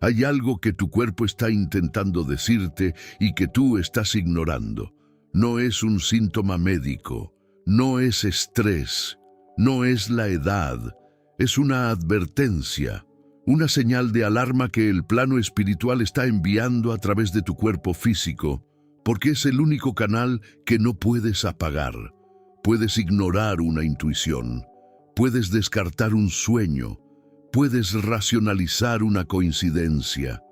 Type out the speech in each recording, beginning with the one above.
Hay algo que tu cuerpo está intentando decirte y que tú estás ignorando. No es un síntoma médico, no es estrés, no es la edad, es una advertencia, una señal de alarma que el plano espiritual está enviando a través de tu cuerpo físico, porque es el único canal que no puedes apagar. Puedes ignorar una intuición, puedes descartar un sueño, puedes racionalizar una coincidencia,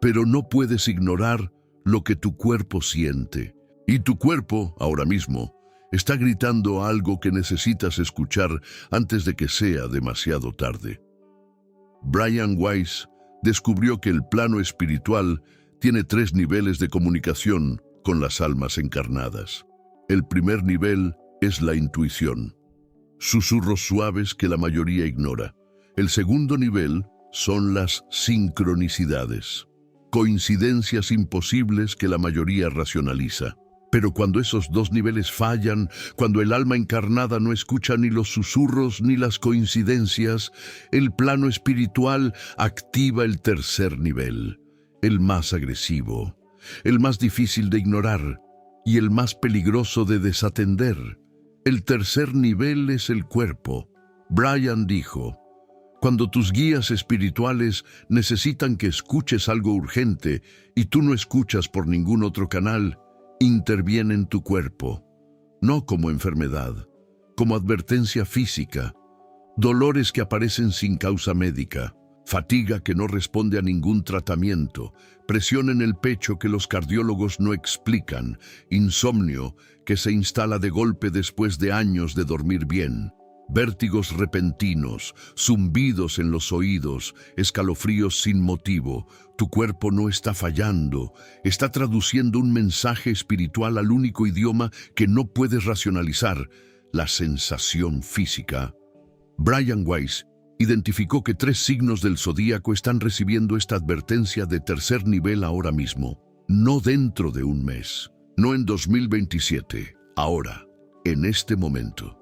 pero no puedes ignorar lo que tu cuerpo siente. Y tu cuerpo, ahora mismo, está gritando algo que necesitas escuchar antes de que sea demasiado tarde. Brian Weiss descubrió que el plano espiritual tiene 3 niveles de comunicación con las almas encarnadas. El primer nivel es la intuición, susurros suaves que la mayoría ignora. El segundo nivel son las sincronicidades, coincidencias imposibles que la mayoría racionaliza. Pero cuando esos 2 niveles fallan, cuando el alma encarnada no escucha ni los susurros ni las coincidencias, el plano espiritual activa el tercer nivel, el más agresivo, el más difícil de ignorar y el más peligroso de desatender. El tercer nivel es el cuerpo. Brian dijo: cuando tus guías espirituales necesitan que escuches algo urgente y tú no escuchas por ningún otro canal, interviene en tu cuerpo, no como enfermedad, como advertencia física, dolores que aparecen sin causa médica, fatiga que no responde a ningún tratamiento, presión en el pecho que los cardiólogos no explican, insomnio que se instala de golpe después de años de dormir bien, vértigos repentinos, zumbidos en los oídos, escalofríos sin motivo. Tu cuerpo no está fallando, está traduciendo un mensaje espiritual al único idioma que no puedes racionalizar, la sensación física. Brian Weiss identificó que 3 signos del zodíaco están recibiendo esta advertencia de tercer nivel ahora mismo, no dentro de un mes, no en 2027, ahora, en este momento.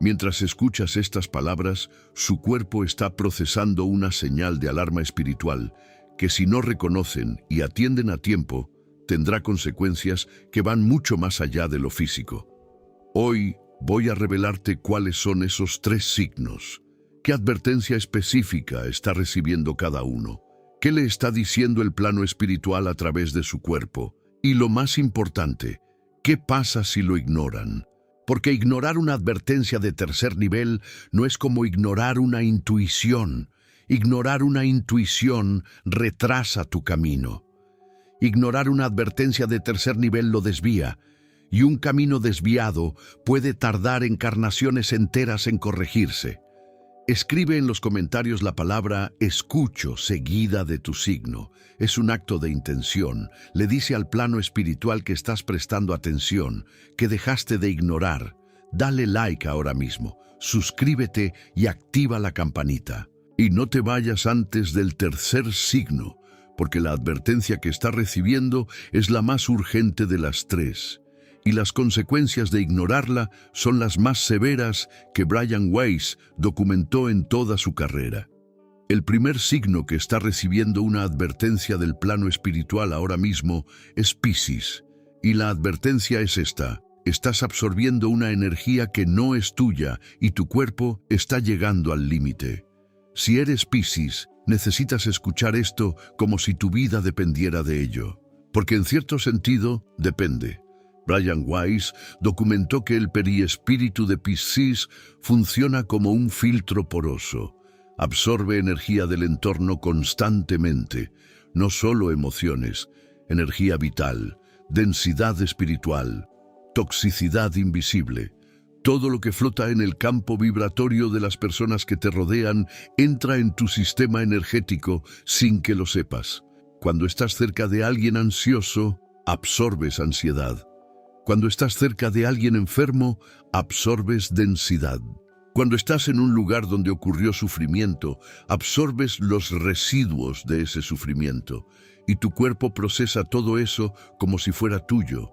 Mientras escuchas estas palabras, su cuerpo está procesando una señal de alarma espiritual que, si no reconocen y atienden a tiempo, tendrá consecuencias que van mucho más allá de lo físico. Hoy voy a revelarte cuáles son esos 3 signos, qué advertencia específica está recibiendo cada uno, qué le está diciendo el plano espiritual a través de su cuerpo, y lo más importante, qué pasa si lo ignoran. Porque ignorar una advertencia de tercer nivel no es como ignorar una intuición. Ignorar una intuición retrasa tu camino. Ignorar una advertencia de tercer nivel lo desvía, y un camino desviado puede tardar encarnaciones enteras en corregirse. Escribe en los comentarios la palabra escucho seguida de tu signo. Es un acto de intención. Le dice al plano espiritual que estás prestando atención, que dejaste de ignorar. Dale like ahora mismo, suscríbete y activa la campanita. Y no te vayas antes del tercer signo, porque la advertencia que está recibiendo es la más urgente de las 3. Y las consecuencias de ignorarla son las más severas que Brian Weiss documentó en toda su carrera. El primer signo que está recibiendo una advertencia del plano espiritual ahora mismo es Piscis, y la advertencia es esta: estás absorbiendo una energía que no es tuya y tu cuerpo está llegando al límite. Si eres Piscis, necesitas escuchar esto como si tu vida dependiera de ello, porque en cierto sentido depende. Brian Weiss documentó que el periespíritu de Piscis funciona como un filtro poroso. Absorbe energía del entorno constantemente, no solo emociones, energía vital, densidad espiritual, toxicidad invisible. Todo lo que flota en el campo vibratorio de las personas que te rodean entra en tu sistema energético sin que lo sepas. Cuando estás cerca de alguien ansioso, absorbes ansiedad. Cuando estás cerca de alguien enfermo, absorbes densidad. Cuando estás en un lugar donde ocurrió sufrimiento, absorbes los residuos de ese sufrimiento, y tu cuerpo procesa todo eso como si fuera tuyo.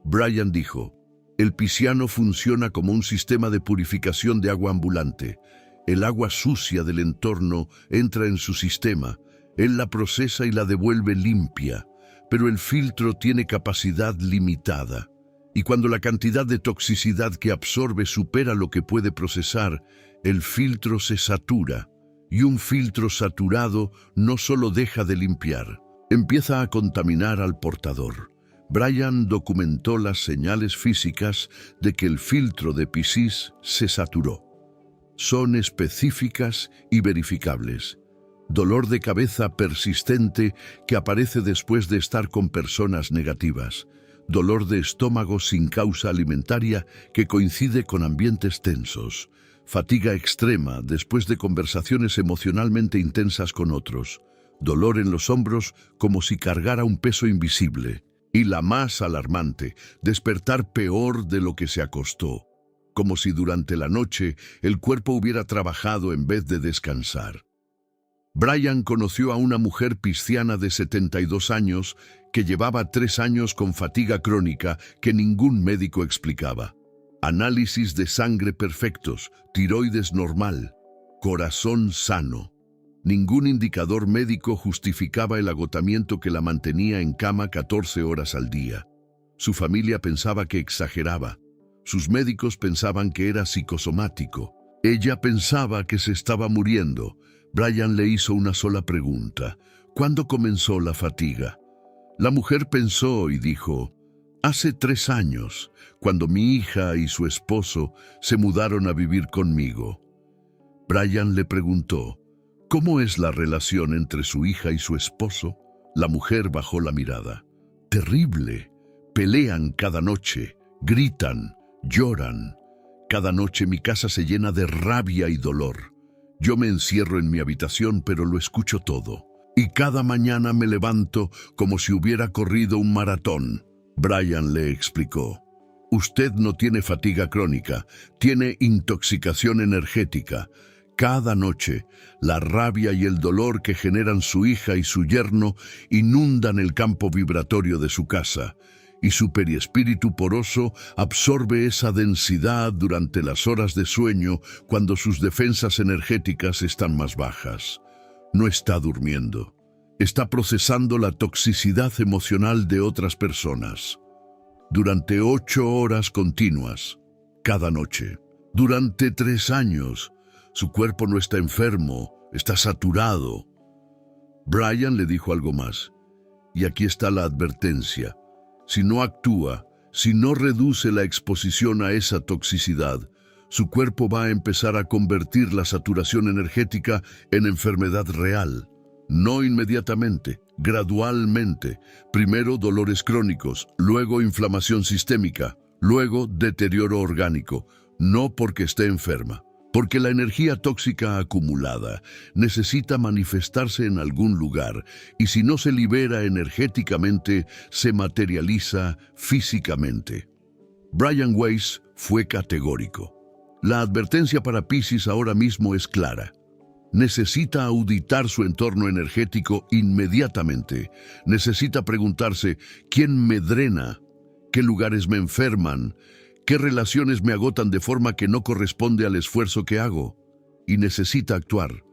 Brian dijo: el pisciano funciona como un sistema de purificación de agua ambulante. El agua sucia del entorno entra en su sistema, Él la procesa y la devuelve limpia, pero el filtro tiene capacidad limitada. Y cuando la cantidad de toxicidad que absorbe supera lo que puede procesar, el filtro se satura. Y un filtro saturado no solo deja de limpiar, empieza a contaminar al portador. Brian documentó las señales físicas de que el filtro de Piscis se saturó. Son específicas y verificables. Dolor de cabeza persistente que aparece después de estar con personas negativas. Dolor de estómago sin causa alimentaria que coincide con ambientes tensos. Fatiga extrema después de conversaciones emocionalmente intensas con otros. Dolor en los hombros como si cargara un peso invisible. Y la más alarmante, despertar peor de lo que se acostó. Como si durante la noche el cuerpo hubiera trabajado en vez de descansar. Brian conoció a una mujer pisciana de 72 años que llevaba 3 años con fatiga crónica que ningún médico explicaba. Análisis de sangre perfectos, tiroides normal, corazón sano. Ningún indicador médico justificaba el agotamiento que la mantenía en cama 14 horas al día. Su familia pensaba que exageraba. Sus médicos pensaban que era psicosomático. Ella pensaba que se estaba muriendo. Brian le hizo una sola pregunta. ¿Cuándo comenzó la fatiga? La mujer pensó y dijo, hace 3 años, cuando mi hija y su esposo se mudaron a vivir conmigo. Brian le preguntó, ¿cómo es la relación entre su hija y su esposo? La mujer bajó la mirada. Terrible. Pelean cada noche, gritan, lloran. Cada noche mi casa se llena de rabia y dolor. Yo me encierro en mi habitación, pero lo escucho todo. Y cada mañana me levanto como si hubiera corrido un maratón. Brian le explicó. Usted no tiene fatiga crónica, tiene intoxicación energética. Cada noche, la rabia y el dolor que generan su hija y su yerno inundan el campo vibratorio de su casa, y su perispíritu poroso absorbe esa densidad durante las horas de sueño cuando sus defensas energéticas están más bajas. No está durmiendo. Está procesando la toxicidad emocional de otras personas. Durante 8 horas continuas, cada noche. Durante 3 años, su cuerpo no está enfermo, está saturado. Brian le dijo algo más. Y aquí está la advertencia. Si no actúa, si no reduce la exposición a esa toxicidad, su cuerpo va a empezar a convertir la saturación energética en enfermedad real. No inmediatamente, gradualmente. Primero dolores crónicos, luego inflamación sistémica, luego deterioro orgánico. No porque esté enferma, porque la energía tóxica acumulada necesita manifestarse en algún lugar y si no se libera energéticamente, se materializa físicamente. Brian Weiss fue categórico. La advertencia para Piscis ahora mismo es clara. Necesita auditar su entorno energético inmediatamente. Necesita preguntarse, ¿quién me drena? ¿Qué lugares me enferman? ¿Qué relaciones me agotan de forma que no corresponde al esfuerzo que hago? Y necesita actuar.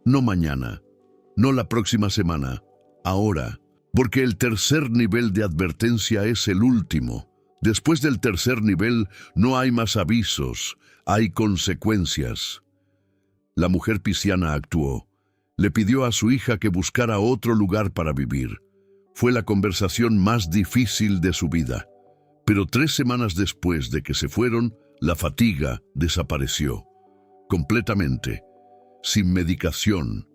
No mañana, no la próxima semana, ahora. Porque el tercer nivel de advertencia es el último. Después del tercer nivel no hay más avisos, hay consecuencias. La mujer pisciana actuó. Le pidió a su hija que buscara otro lugar para vivir. Fue la conversación más difícil de su vida. Pero 3 semanas después de que se fueron, la fatiga desapareció. Completamente. Sin medicación,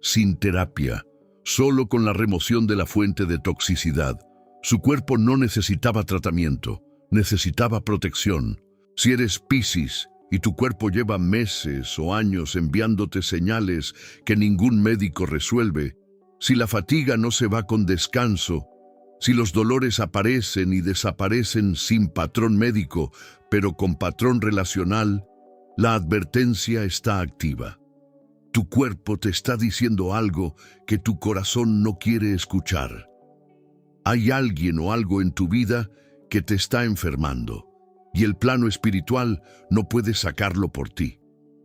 sin terapia, solo con la remoción de la fuente de toxicidad. Su cuerpo no necesitaba tratamiento, necesitaba protección. Si eres Piscis y tu cuerpo lleva meses o años enviándote señales que ningún médico resuelve, si la fatiga no se va con descanso, si los dolores aparecen y desaparecen sin patrón médico, pero con patrón relacional, la advertencia está activa. Tu cuerpo te está diciendo algo que tu corazón no quiere escuchar. Hay alguien o algo en tu vida que te está enfermando, y el plano espiritual no puede sacarlo por ti,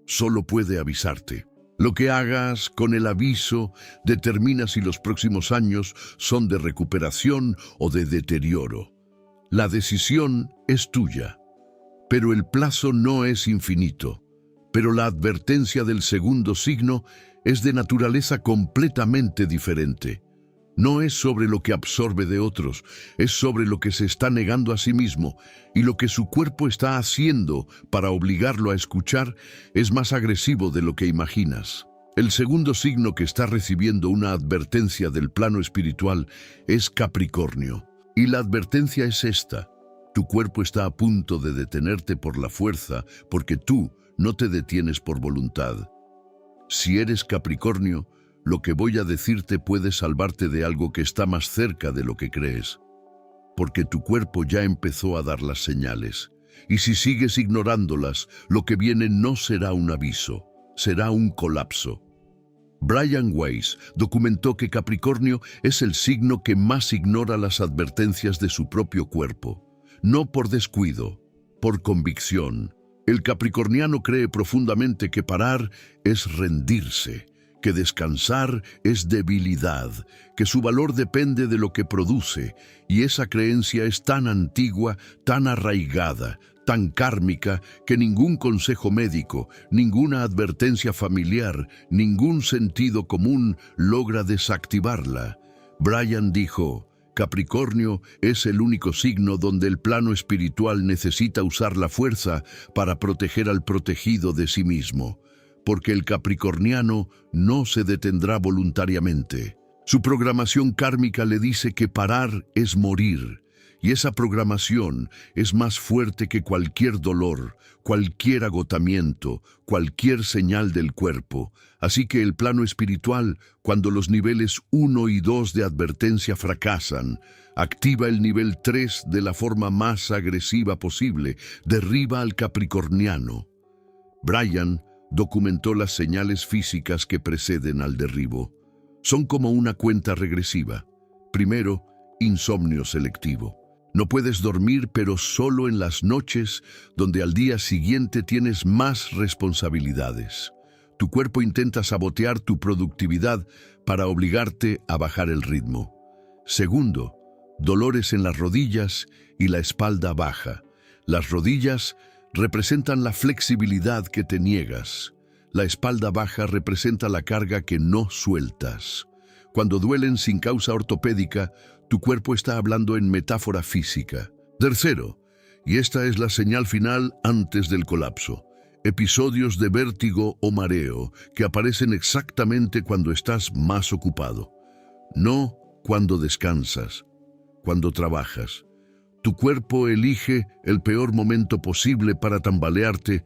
solo puede avisarte. Lo que hagas con el aviso determina si los próximos años son de recuperación o de deterioro. La decisión es tuya, pero el plazo no es infinito. Pero la advertencia del segundo signo es de naturaleza completamente diferente. No es sobre lo que absorbe de otros, es sobre lo que se está negando a sí mismo, y lo que su cuerpo está haciendo para obligarlo a escuchar es más agresivo de lo que imaginas. El segundo signo que está recibiendo una advertencia del plano espiritual es Capricornio. Y la advertencia es esta: tu cuerpo está a punto de detenerte por la fuerza, porque tú no te detienes por voluntad. Si eres Capricornio, lo que voy a decirte puede salvarte de algo que está más cerca de lo que crees, porque tu cuerpo ya empezó a dar las señales, y si sigues ignorándolas, lo que viene no será un aviso, será un colapso. Brian Weiss documentó que Capricornio es el signo que más ignora las advertencias de su propio cuerpo, no por descuido, por convicción. El capricorniano cree profundamente que parar es rendirse, que descansar es debilidad, que su valor depende de lo que produce, y esa creencia es tan antigua, tan arraigada, tan kármica, que ningún consejo médico, ninguna advertencia familiar, ningún sentido común logra desactivarla. Brian dijo: Capricornio es el único signo donde el plano espiritual necesita usar la fuerza para proteger al protegido de sí mismo, porque el capricorniano no se detendrá voluntariamente. Su programación kármica le dice que parar es morir, y esa programación es más fuerte que cualquier dolor, cualquier agotamiento, cualquier señal del cuerpo. Así que el plano espiritual, cuando los niveles 1 y 2 de advertencia fracasan, activa el nivel 3 de la forma más agresiva posible, derriba al capricorniano. Brian documentó las señales físicas que preceden al derribo. Son como una cuenta regresiva. Primero, insomnio selectivo. No puedes dormir, pero solo en las noches, donde al día siguiente tienes más responsabilidades. Tu cuerpo intenta sabotear tu productividad para obligarte a bajar el ritmo. Segundo, dolores en las rodillas y la espalda baja. Las rodillas representan la flexibilidad que te niegas. La espalda baja representa la carga que no sueltas. Cuando duelen sin causa ortopédica, tu cuerpo está hablando en metáfora física. Tercero, y esta es la señal final antes del colapso: episodios de vértigo o mareo que aparecen exactamente cuando estás más ocupado. No cuando descansas, cuando trabajas. Tu cuerpo elige el peor momento posible para tambalearte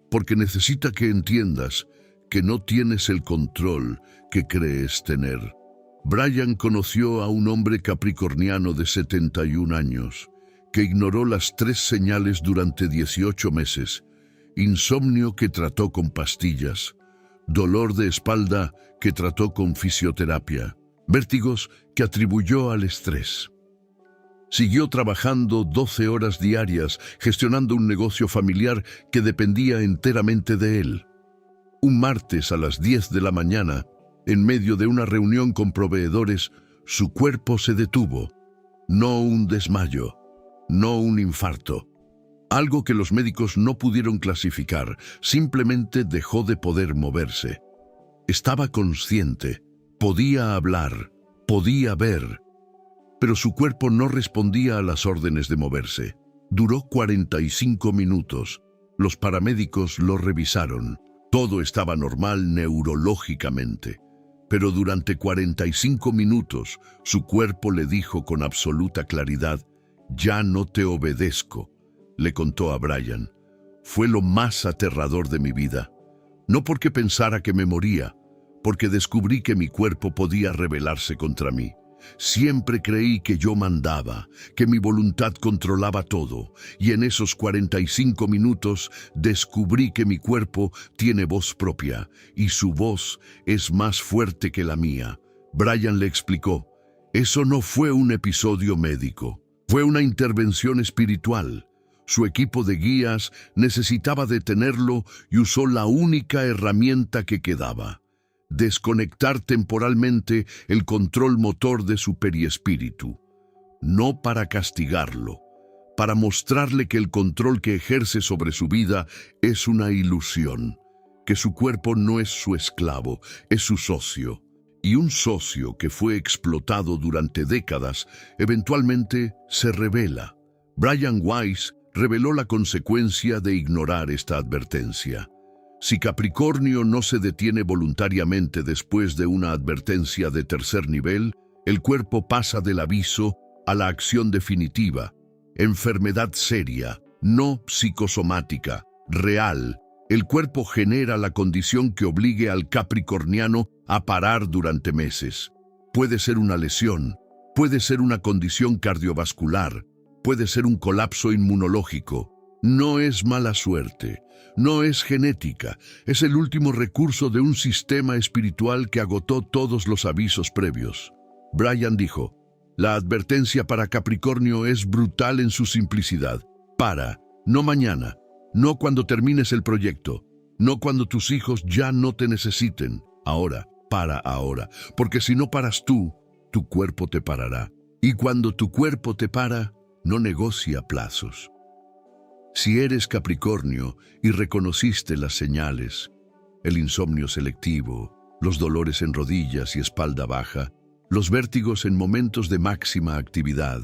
porque necesita que entiendas que no tienes el control que crees tener. Brian conoció a un hombre capricorniano de 71 años que ignoró las 3 señales durante 18 meses. Insomnio que trató con pastillas, dolor de espalda que trató con fisioterapia, vértigos que atribuyó al estrés. Siguió trabajando 12 horas diarias, gestionando un negocio familiar que dependía enteramente de él. Un martes a las 10 de la mañana, en medio de una reunión con proveedores, su cuerpo se detuvo. No un desmayo, no un infarto. Algo que los médicos no pudieron clasificar, simplemente dejó de poder moverse. Estaba consciente, podía hablar, podía ver, pero su cuerpo no respondía a las órdenes de moverse. Duró 45 minutos. Los paramédicos lo revisaron. Todo estaba normal neurológicamente. Pero durante 45 minutos, su cuerpo le dijo con absoluta claridad: «Ya no te obedezco», le contó a Brian. Fue lo más aterrador de mi vida. No porque pensara que me moría, porque descubrí que mi cuerpo podía rebelarse contra mí. Siempre creí que yo mandaba, que mi voluntad controlaba todo, y en esos 45 minutos descubrí que mi cuerpo tiene voz propia, y su voz es más fuerte que la mía. Brian le explicó: eso no fue un episodio médico, fue una intervención espiritual. Su equipo de guías necesitaba detenerlo y usó la única herramienta que quedaba: desconectar temporalmente el control motor de su periespíritu, no para castigarlo, para mostrarle que el control que ejerce sobre su vida es una ilusión, que su cuerpo no es su esclavo, es su socio. Y un socio que fue explotado durante décadas, eventualmente se revela. Brian Weiss reveló la consecuencia de ignorar esta advertencia. Si Capricornio no se detiene voluntariamente después de una advertencia de tercer nivel, el cuerpo pasa del aviso a la acción definitiva. Enfermedad seria, no psicosomática, real. El cuerpo genera la condición que obligue al capricorniano a parar durante meses. Puede ser una lesión, puede ser una condición cardiovascular, puede ser un colapso inmunológico. No es mala suerte, no es genética, es el último recurso de un sistema espiritual que agotó todos los avisos previos. Brian dijo, la advertencia para Capricornio es brutal en su simplicidad. Para, no mañana. No cuando termines el proyecto, no cuando tus hijos ya no te necesiten. Ahora, para ahora, porque si no paras tú, tu cuerpo te parará. Y cuando tu cuerpo te para, no negocia plazos. Si eres Capricornio y reconociste las señales, el insomnio selectivo, los dolores en rodillas y espalda baja, los vértigos en momentos de máxima actividad,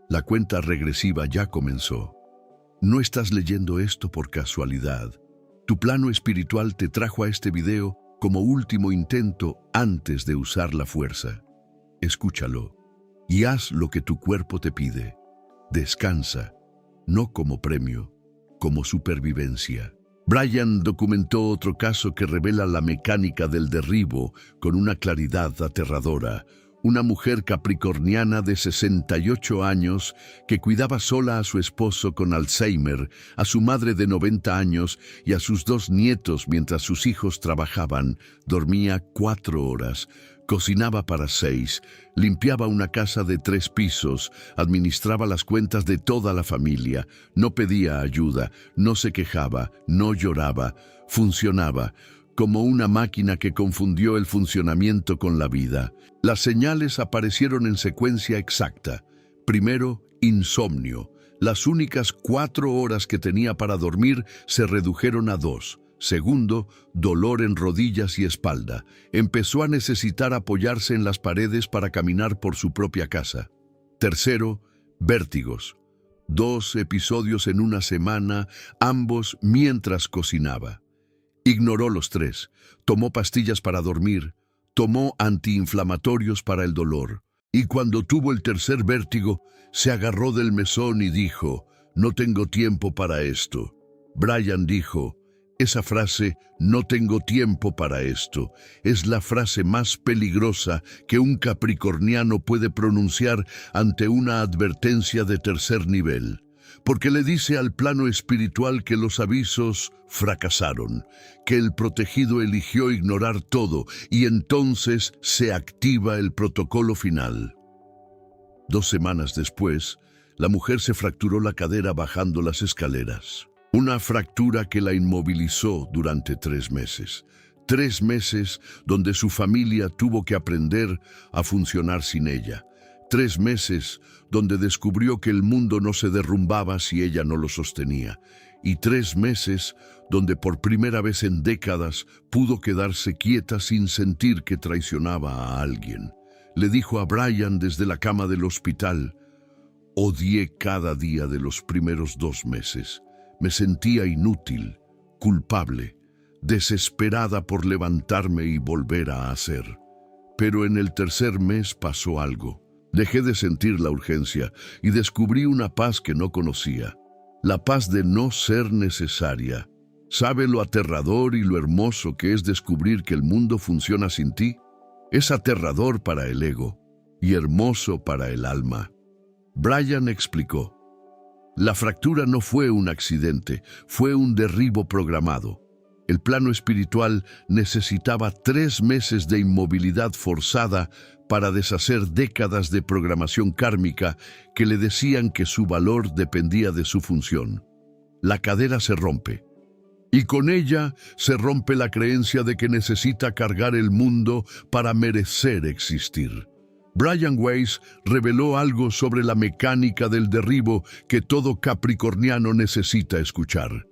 la cuenta regresiva ya comenzó. No estás leyendo esto por casualidad. Tu plano espiritual te trajo a este video como último intento antes de usar la fuerza. Escúchalo y haz lo que tu cuerpo te pide. Descansa, no como premio, como supervivencia. Brian documentó otro caso que revela la mecánica del derribo con una claridad aterradora. Una mujer capricorniana de 68 años que cuidaba sola a su esposo con Alzheimer, a su madre de 90 años y a sus 2 nietos mientras sus hijos trabajaban. Dormía 4 horas, cocinaba para 6, limpiaba una casa de 3 pisos, administraba las cuentas de toda la familia, no pedía ayuda, no se quejaba, no lloraba, funcionaba como una máquina que confundió el funcionamiento con la vida. Las señales aparecieron en secuencia exacta. Primero, insomnio. Las únicas 4 horas que tenía para dormir se redujeron a 2. Segundo, dolor en rodillas y espalda. Empezó a necesitar apoyarse en las paredes para caminar por su propia casa. Tercero, vértigos. 2 episodios en una semana, ambos mientras cocinaba. Ignoró los 3, tomó pastillas para dormir, tomó antiinflamatorios para el dolor, y cuando tuvo el tercer vértigo, se agarró del mesón y dijo, no tengo tiempo para esto. Brian dijo, esa frase, no tengo tiempo para esto, es la frase más peligrosa que un capricorniano puede pronunciar ante una advertencia de tercer nivel. Porque le dice al plano espiritual que los avisos fracasaron, que el protegido eligió ignorar todo y entonces se activa el protocolo final. 2 semanas después, la mujer se fracturó la cadera bajando las escaleras. Una fractura que la inmovilizó durante 3 meses. 3 meses donde su familia tuvo que aprender a funcionar sin ella. 3 meses donde descubrió que el mundo no se derrumbaba si ella no lo sostenía. Y 3 meses donde por primera vez en décadas pudo quedarse quieta sin sentir que traicionaba a alguien. Le dijo a Brian desde la cama del hospital, odié cada día de los primeros 2 meses. Me sentía inútil, culpable, desesperada por levantarme y volver a hacer. Pero en el tercer mes pasó algo. Dejé de sentir la urgencia y descubrí una paz que no conocía. La paz de no ser necesaria. ¿Sabe lo aterrador y lo hermoso que es descubrir que el mundo funciona sin ti? Es aterrador para el ego y hermoso para el alma. Brian explicó. La fractura no fue un accidente, fue un derribo programado. El plano espiritual necesitaba 3 meses de inmovilidad forzada para deshacer décadas de programación kármica que le decían que su valor dependía de su función. La cadera se rompe. Y con ella se rompe la creencia de que necesita cargar el mundo para merecer existir. Brian Weiss reveló algo sobre la mecánica del derribo que todo capricorniano necesita escuchar.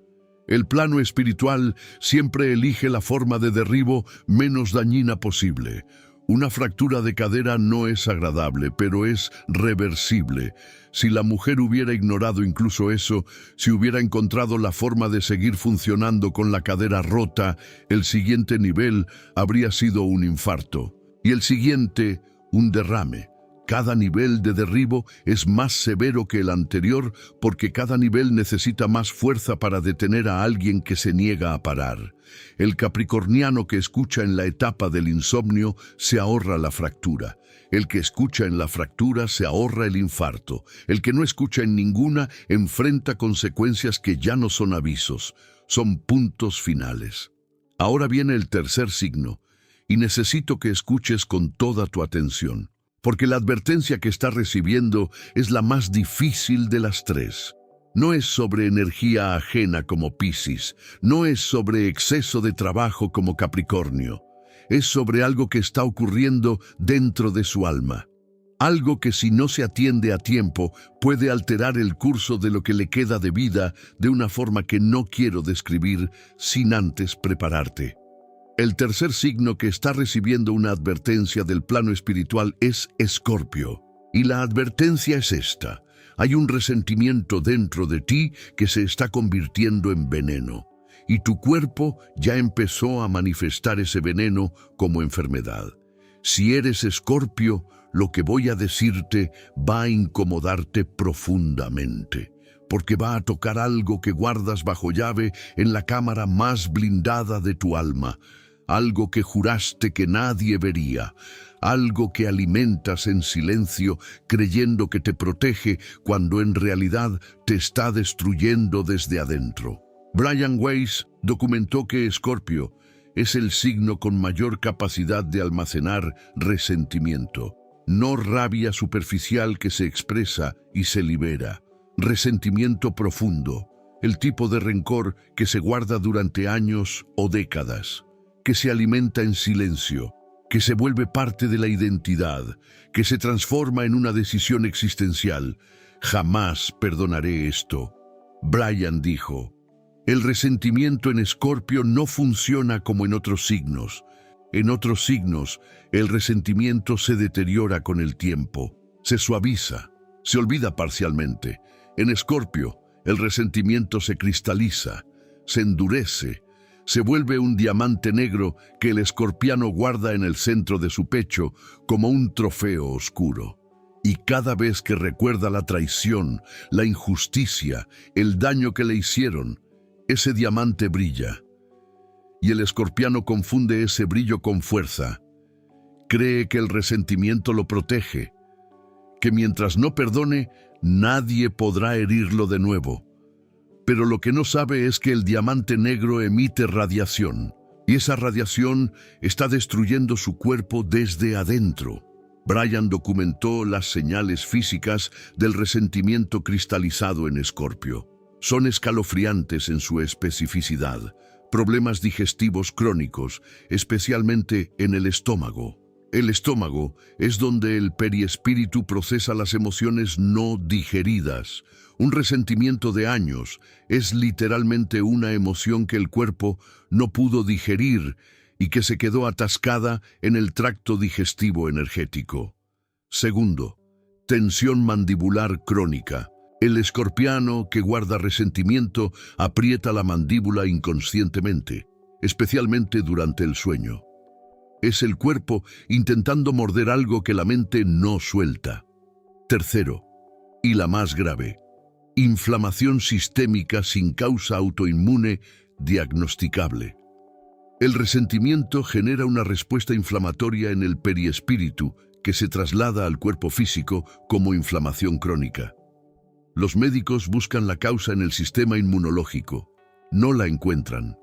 El plano espiritual siempre elige la forma de derribo menos dañina posible. Una fractura de cadera no es agradable, pero es reversible. Si la mujer hubiera ignorado incluso eso, si hubiera encontrado la forma de seguir funcionando con la cadera rota, el siguiente nivel habría sido un infarto. Y el siguiente, un derrame. Cada nivel de derribo es más severo que el anterior porque cada nivel necesita más fuerza para detener a alguien que se niega a parar. El capricorniano que escucha en la etapa del insomnio se ahorra la fractura. El que escucha en la fractura se ahorra el infarto. El que no escucha en ninguna enfrenta consecuencias que ya no son avisos, son puntos finales. Ahora viene el tercer signo, y necesito que escuches con toda tu atención, porque la advertencia que está recibiendo es la más difícil de las tres. No es sobre energía ajena como Piscis, no es sobre exceso de trabajo como Capricornio, es sobre algo que está ocurriendo dentro de su alma. Algo que si no se atiende a tiempo puede alterar el curso de lo que le queda de vida de una forma que no quiero describir sin antes prepararte. El tercer signo que está recibiendo una advertencia del plano espiritual es Escorpio. Y la advertencia es esta: hay un resentimiento dentro de ti que se está convirtiendo en veneno. Y tu cuerpo ya empezó a manifestar ese veneno como enfermedad. Si eres Escorpio, lo que voy a decirte va a incomodarte profundamente, porque va a tocar algo que guardas bajo llave en la cámara más blindada de tu alma. Algo que juraste que nadie vería, algo que alimentas en silencio creyendo que te protege cuando en realidad te está destruyendo desde adentro. Brian Weiss documentó que Escorpio es el signo con mayor capacidad de almacenar resentimiento, no rabia superficial que se expresa y se libera, resentimiento profundo, el tipo de rencor que se guarda durante años o décadas, que se alimenta en silencio, que se vuelve parte de la identidad, que se transforma en una decisión existencial. Jamás perdonaré esto. Brian dijo, el resentimiento en Escorpio no funciona como en otros signos. En otros signos, el resentimiento se deteriora con el tiempo, se suaviza, se olvida parcialmente. En Escorpio, el resentimiento se cristaliza, se endurece, se vuelve un diamante negro que el escorpiano guarda en el centro de su pecho como un trofeo oscuro. Y cada vez que recuerda la traición, la injusticia, el daño que le hicieron, ese diamante brilla. Y el escorpiano confunde ese brillo con fuerza. Cree que el resentimiento lo protege, que mientras no perdone, nadie podrá herirlo de nuevo. Pero lo que no sabe es que el diamante negro emite radiación, y esa radiación está destruyendo su cuerpo desde adentro. Brian documentó las señales físicas del resentimiento cristalizado en Escorpio. Son escalofriantes en su especificidad, problemas digestivos crónicos, especialmente en el estómago. El estómago es donde el periespíritu procesa las emociones no digeridas. Un resentimiento de años es literalmente una emoción que el cuerpo no pudo digerir y que se quedó atascada en el tracto digestivo energético. Segundo, tensión mandibular crónica. El escorpiano que guarda resentimiento aprieta la mandíbula inconscientemente, especialmente durante el sueño. Es el cuerpo intentando morder algo que la mente no suelta. Tercero, y la más grave, inflamación sistémica sin causa autoinmune diagnosticable. El resentimiento genera una respuesta inflamatoria en el periespíritu que se traslada al cuerpo físico como inflamación crónica. Los médicos buscan la causa en el sistema inmunológico. No la encuentran,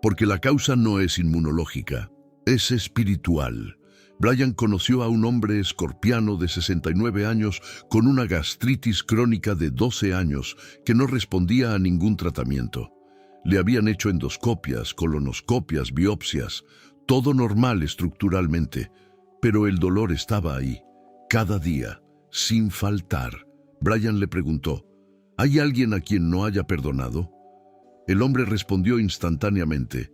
porque la causa no es inmunológica, es espiritual. Brian conoció a un hombre escorpiano de 69 años con una gastritis crónica de 12 años que no respondía a ningún tratamiento. Le habían hecho endoscopias, colonoscopias, biopsias, todo normal estructuralmente, pero el dolor estaba ahí, cada día, sin faltar. Brian le preguntó, ¿hay alguien a quien no haya perdonado? El hombre respondió instantáneamente,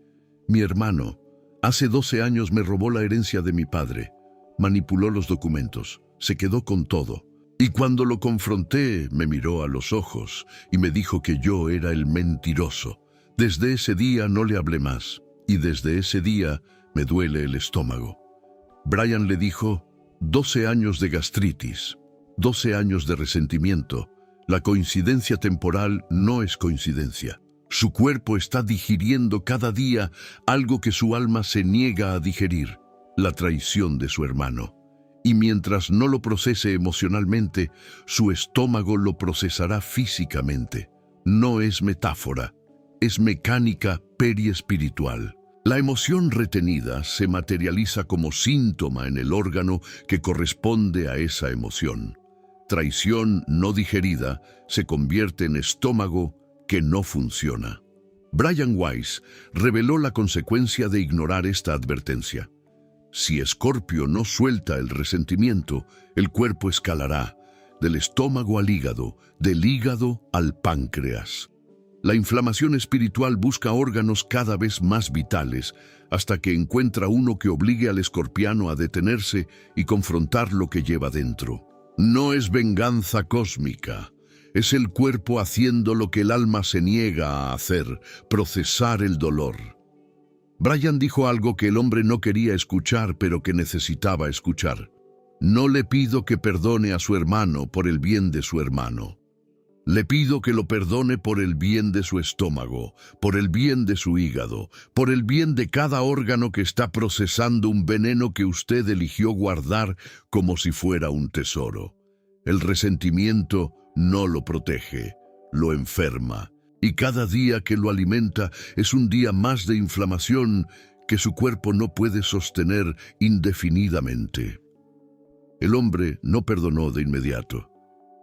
mi hermano, hace 12 años me robó la herencia de mi padre, manipuló los documentos, se quedó con todo. Y cuando lo confronté, me miró a los ojos y me dijo que yo era el mentiroso. Desde ese día no le hablé más, y desde ese día me duele el estómago. Brian le dijo, 12 años de gastritis, 12 años de resentimiento. La coincidencia temporal no es coincidencia. Su cuerpo está digiriendo cada día algo que su alma se niega a digerir, la traición de su hermano. Y mientras no lo procese emocionalmente, su estómago lo procesará físicamente. No es metáfora, es mecánica periespiritual. La emoción retenida se materializa como síntoma en el órgano que corresponde a esa emoción. Traición no digerida se convierte en estómago que no funciona. Brian Weiss reveló la consecuencia de ignorar esta advertencia. Si Escorpio no suelta el resentimiento, el cuerpo escalará, del estómago al hígado, del hígado al páncreas. La inflamación espiritual busca órganos cada vez más vitales, hasta que encuentra uno que obligue al escorpiano a detenerse y confrontar lo que lleva dentro. No es venganza cósmica, es el cuerpo haciendo lo que el alma se niega a hacer, procesar el dolor. Brian dijo algo que el hombre no quería escuchar, pero que necesitaba escuchar. No le pido que perdone a su hermano por el bien de su hermano. Le pido que lo perdone por el bien de su estómago, por el bien de su hígado, por el bien de cada órgano que está procesando un veneno que usted eligió guardar como si fuera un tesoro. El resentimiento no lo protege, lo enferma. Y cada día que lo alimenta es un día más de inflamación que su cuerpo no puede sostener indefinidamente. El hombre no perdonó de inmediato.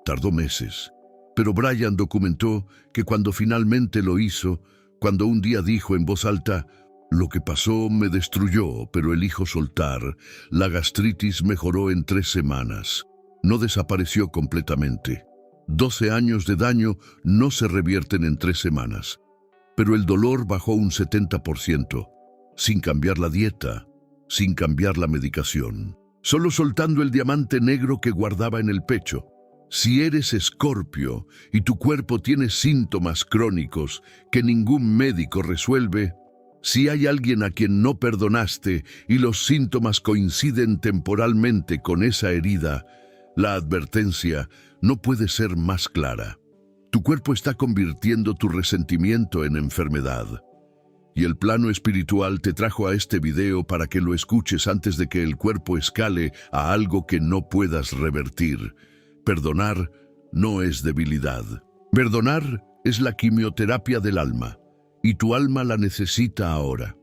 Tardó meses. Pero Brian documentó que cuando finalmente lo hizo, cuando un día dijo en voz alta, lo que pasó me destruyó, pero elijo soltar, la gastritis mejoró en 3 semanas. No desapareció completamente. 12 años de daño no se revierten en 3 semanas, pero el dolor bajó un 70%, sin cambiar la dieta, sin cambiar la medicación, solo soltando el diamante negro que guardaba en el pecho. Si eres Escorpio y tu cuerpo tiene síntomas crónicos que ningún médico resuelve, si hay alguien a quien no perdonaste y los síntomas coinciden temporalmente con esa herida, la advertencia no puede ser más clara. Tu cuerpo está convirtiendo tu resentimiento en enfermedad. Y el plano espiritual te trajo a este video para que lo escuches antes de que el cuerpo escale a algo que no puedas revertir. Perdonar no es debilidad. Perdonar es la quimioterapia del alma, y tu alma la necesita ahora.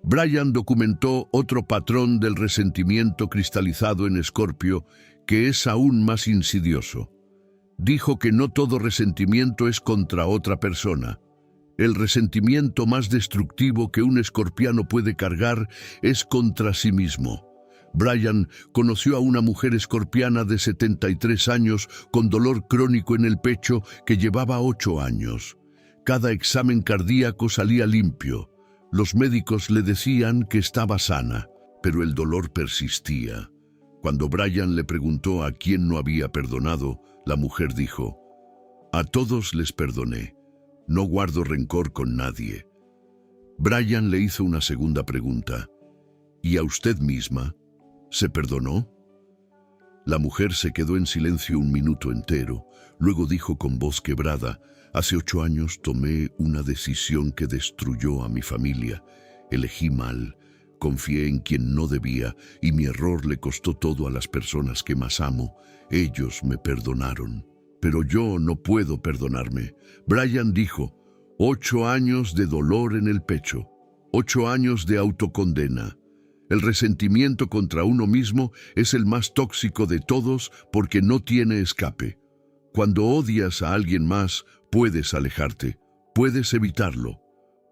Brian documentó otro patrón del resentimiento cristalizado en Escorpio que es aún más insidioso. Dijo que no todo resentimiento es contra otra persona. El resentimiento más destructivo que un escorpiano puede cargar es contra sí mismo. Brian conoció a una mujer escorpiana de 73 años con dolor crónico en el pecho que llevaba 8 años. Cada examen cardíaco salía limpio. Los médicos le decían que estaba sana, pero el dolor persistía. Cuando Brian le preguntó a quién no había perdonado, la mujer dijo, «A todos les perdoné. No guardo rencor con nadie». Brian le hizo una segunda pregunta. «¿Y a usted misma? ¿Se perdonó?». La mujer se quedó en silencio un minuto entero. Luego dijo con voz quebrada, «Hace 8 años tomé una decisión que destruyó a mi familia. Elegí mal, confié en quien no debía y mi error le costó todo a las personas que más amo. Ellos me perdonaron, pero yo no puedo perdonarme». Brian dijo, 8 años de dolor en el pecho, 8 años de autocondena. El resentimiento contra uno mismo es el más tóxico de todos porque no tiene escape. Cuando odias a alguien más, puedes alejarte, puedes evitarlo,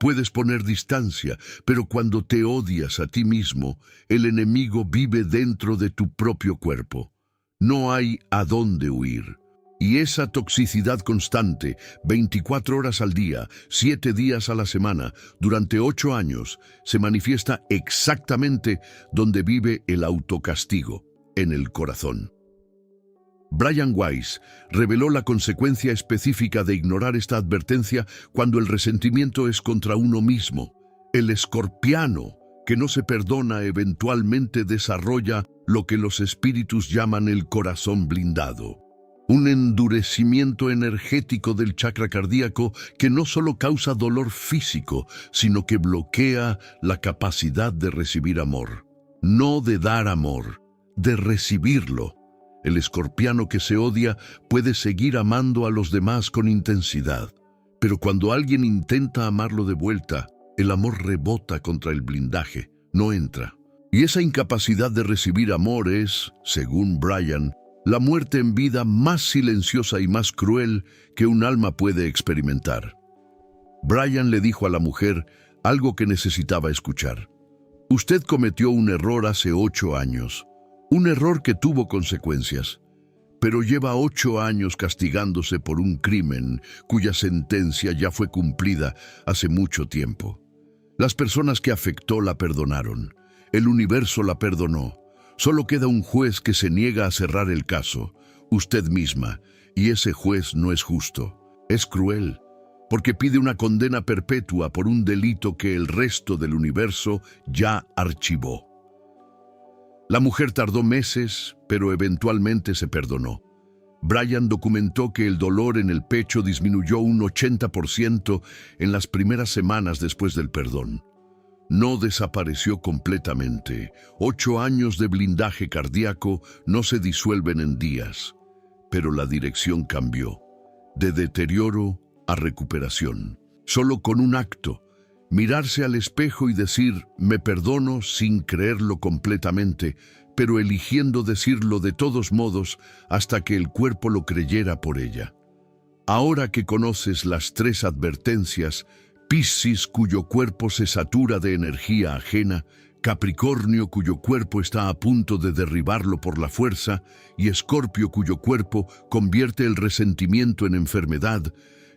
Puedes poner distancia, pero cuando te odias a ti mismo, el enemigo vive dentro de tu propio cuerpo. No hay a dónde huir. Y esa toxicidad constante, 24 horas al día, 7 días a la semana, durante 8 años, se manifiesta exactamente donde vive el autocastigo, en el corazón. Brian Weiss reveló la consecuencia específica de ignorar esta advertencia cuando el resentimiento es contra uno mismo. El escorpiano, que no se perdona, eventualmente desarrolla lo que los espíritus llaman el corazón blindado. Un endurecimiento energético del chakra cardíaco que no solo causa dolor físico, sino que bloquea la capacidad de recibir amor. No de dar amor, de recibirlo. El escorpiano que se odia puede seguir amando a los demás con intensidad, pero cuando alguien intenta amarlo de vuelta, el amor rebota contra el blindaje, no entra. Y esa incapacidad de recibir amor es, según Brian, la muerte en vida más silenciosa y más cruel que un alma puede experimentar. Brian le dijo a la mujer algo que necesitaba escuchar. Usted cometió un error hace 8 años. Un error que tuvo consecuencias, pero lleva 8 años castigándose por un crimen cuya sentencia ya fue cumplida hace mucho tiempo. Las personas que afectó la perdonaron, el universo la perdonó. Solo queda un juez que se niega a cerrar el caso, usted misma, y ese juez no es justo, es cruel, porque pide una condena perpetua por un delito que el resto del universo ya archivó. La mujer tardó meses, pero eventualmente se perdonó. Brian documentó que el dolor en el pecho disminuyó un 80% en las primeras semanas después del perdón. No desapareció completamente. 8 años de blindaje cardíaco no se disuelven en días, pero la dirección cambió, de deterioro a recuperación. Solo con un acto, mirarse al espejo y decir, me perdono sin creerlo completamente, pero eligiendo decirlo de todos modos hasta que el cuerpo lo creyera por ella. Ahora que conoces las 3 advertencias, Piscis, cuyo cuerpo se satura de energía ajena, Capricornio, cuyo cuerpo está a punto de derribarlo por la fuerza, y Escorpio, cuyo cuerpo convierte el resentimiento en enfermedad,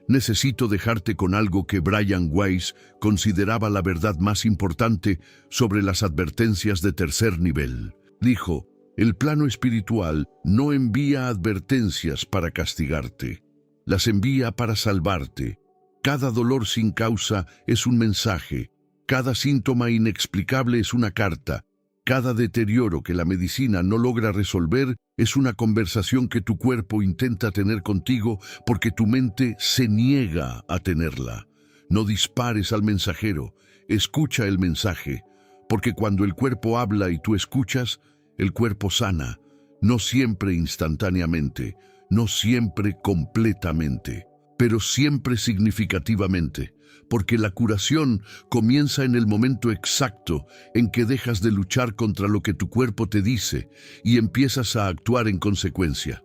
necesito dejarte con algo que Brian Weiss consideraba la verdad más importante sobre las advertencias de tercer nivel. Dijo, el plano espiritual no envía advertencias para castigarte, las envía para salvarte. Cada dolor sin causa es un mensaje, cada síntoma inexplicable es una carta, cada deterioro que la medicina no logra resolver es una conversación que tu cuerpo intenta tener contigo porque tu mente se niega a tenerla. No dispares al mensajero, escucha el mensaje, porque cuando el cuerpo habla y tú escuchas, el cuerpo sana, no siempre instantáneamente, no siempre completamente, pero siempre significativamente, porque la curación comienza en el momento exacto en que dejas de luchar contra lo que tu cuerpo te dice y empiezas a actuar en consecuencia.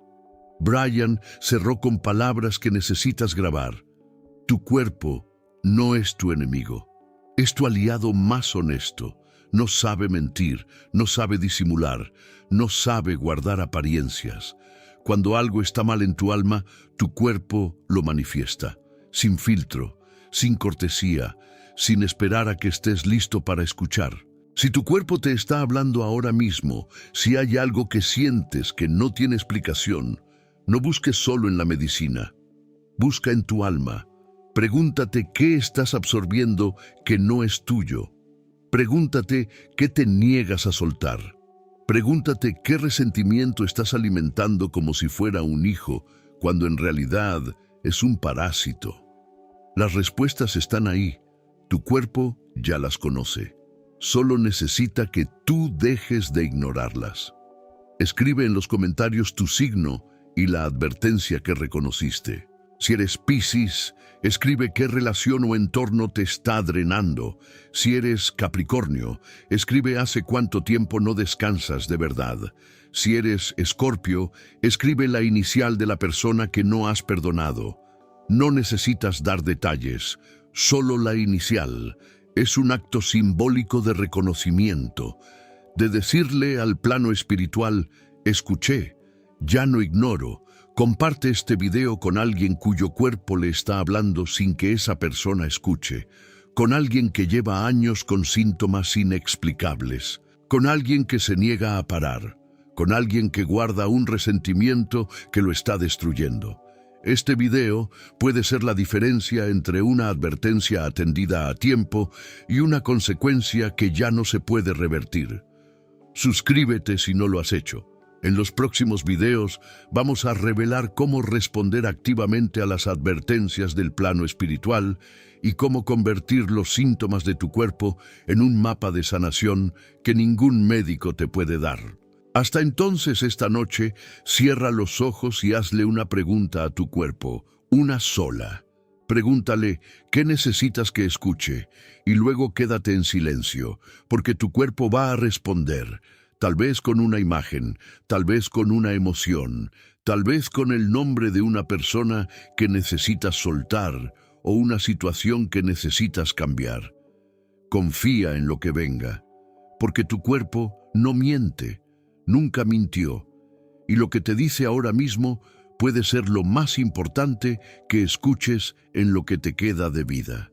Brian cerró con palabras que necesitas grabar. Tu cuerpo no es tu enemigo, es tu aliado más honesto. No sabe mentir, no sabe disimular, no sabe guardar apariencias. Cuando algo está mal en tu alma, tu cuerpo lo manifiesta, sin filtro, sin cortesía, sin esperar a que estés listo para escuchar. Si tu cuerpo te está hablando ahora mismo, si hay algo que sientes que no tiene explicación, no busques solo en la medicina, busca en tu alma. Pregúntate qué estás absorbiendo que no es tuyo. Pregúntate qué te niegas a soltar. Pregúntate qué resentimiento estás alimentando como si fuera un hijo, cuando en realidad es un parásito. Las respuestas están ahí. Tu cuerpo ya las conoce. Solo necesita que tú dejes de ignorarlas. Escribe en los comentarios tu signo y la advertencia que reconociste. Si eres Piscis, escribe qué relación o entorno te está drenando. Si eres Capricornio, escribe hace cuánto tiempo no descansas de verdad. Si eres Escorpio, escribe la inicial de la persona que no has perdonado. No necesitas dar detalles, Solo la inicial es un acto simbólico de reconocimiento, de decirle al plano espiritual: escuché, ya no ignoro. Comparte este video con alguien cuyo cuerpo le está hablando sin que esa persona escuche, con alguien que lleva años con síntomas inexplicables, con alguien que se niega a parar, con alguien que guarda un resentimiento que lo está destruyendo. Este video puede ser la diferencia entre una advertencia atendida a tiempo y una consecuencia que ya no se puede revertir. Suscríbete si no lo has hecho. En los próximos videos vamos a revelar cómo responder activamente a las advertencias del plano espiritual y cómo convertir los síntomas de tu cuerpo en un mapa de sanación que ningún médico te puede dar. Hasta entonces, esta noche, cierra los ojos y hazle una pregunta a tu cuerpo, una sola. Pregúntale qué necesitas que escuche y luego quédate en silencio, porque tu cuerpo va a responder. Tal vez con una imagen, tal vez con una emoción, tal vez con el nombre de una persona que necesitas soltar o una situación que necesitas cambiar. Confía en lo que venga, porque tu cuerpo no miente, nunca mintió, y lo que te dice ahora mismo puede ser lo más importante que escuches en lo que te queda de vida.